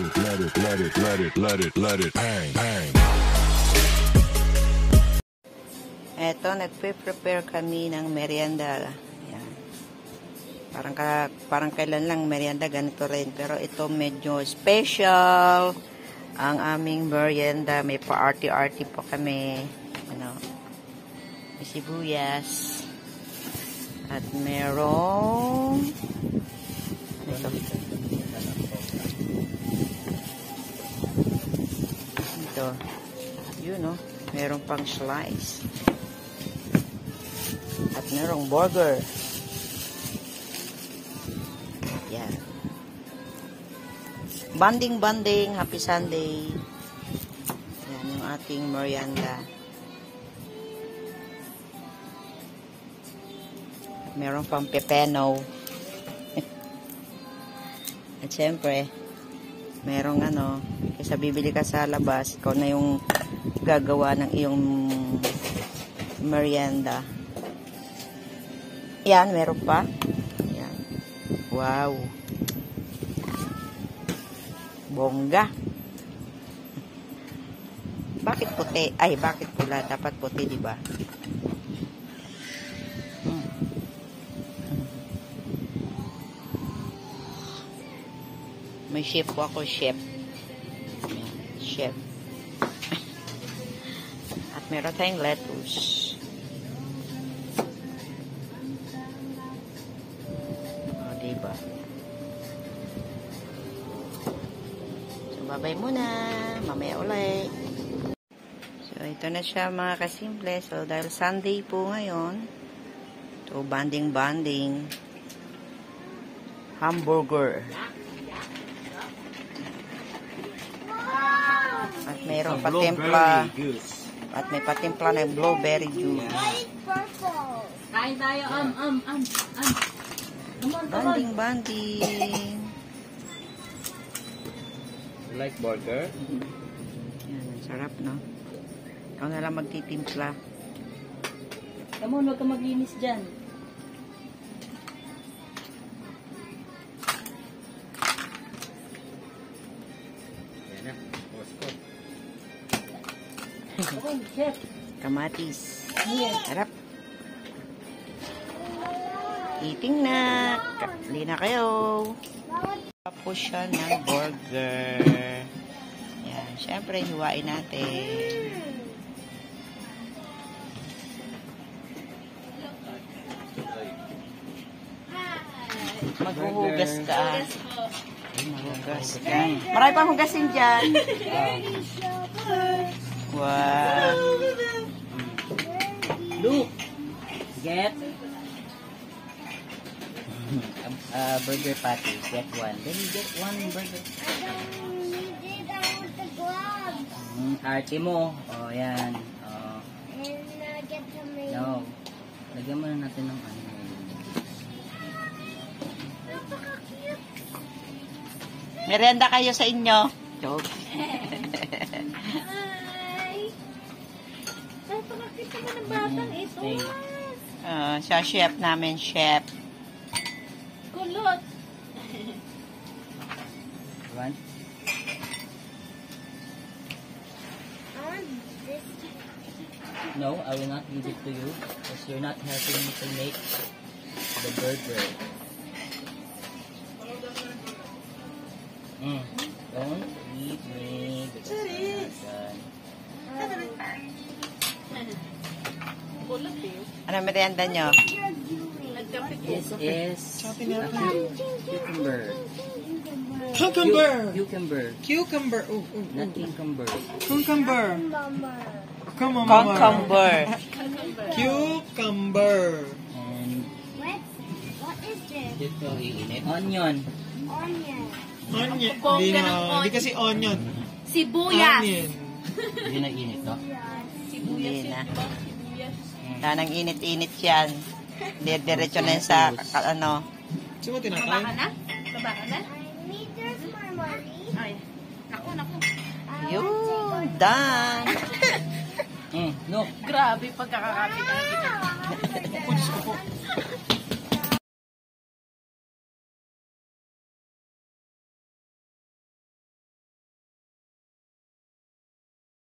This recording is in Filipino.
let it bang, bang. Eto, nagpe-prepare kami ng merienda. Yan. Parang kailan lang merienda, ganito rin. Pero ito medyo special. Ang aming merienda, may pa-arty-arty po kami. Ano, may sibuyas. At merong ito, yun no, merong pang slice. At merong burger. Yan. Banding, happy Sunday. Yan yung ating merienda. Meron pang pepeno. At syempre, merong ano, kasi bibili ka sa labas, ikaw na yung gagawa ng iyong merienda. Yan, meron pa. Yan. Wow. Bongga. Bakit puti? Ay, bakit pula? Dapat puti, di ba? May chef po ako, chef. Chef. At meron tayong lettuce. O, diba? So, bye-bye muna. Mamaya ulit. So, ito na siya mga kasimple. So, dahil Sunday po ngayon, so, banding. Hamburger. At mayroon patimpla. At may patimpla na blueberry juice. Kain tayo, Banding. You like burger? Yan, ang sarap, no? Ikaw na lang magtitimpla. Come on, huwag ka maglinis dyan. Yan na. Okay, chef. Kamatis. Sarap. Eating na. Kali na kayo. Tapos siya ng burger. Yan. Siyempre, hiwain natin. Maghuhugas ka. Maghuhugas ka. Marami pang hugasin dyan. Wow. Look. Get Burger patty. Get one. Then you get one burger. Arte mo. Oh, yan. Oh. No. Lagyan mo na natin ng ano. Merienda kayo sa inyo. Joke. Napakakita mo ng batang ito. Siya chef namin, chef. Kulot. One. No, I will not give it to you because you're not helping me to make the burger. Don't eat me because I'm not done. Kulot eh. Ano merienda nyo? This is cucumber. Cucumber. Cucumber. Not cucumber. Cucumber. Come on, Cucumber. Cucumber. And What is this? dito iinit. Onion. Onion. Onion. Hindi kasi onion. Sibuyas. Onion. Hindi na init, no? Hindi na. Tanang init-init yan. Diretso na yun sa ano. Sino Baba ka tinakain? na? Baba ka na? I need there's more money. Ay. Naku. Yun. Done. No. Grabe pagkakakapit na kita. Ako, Diyos ko po.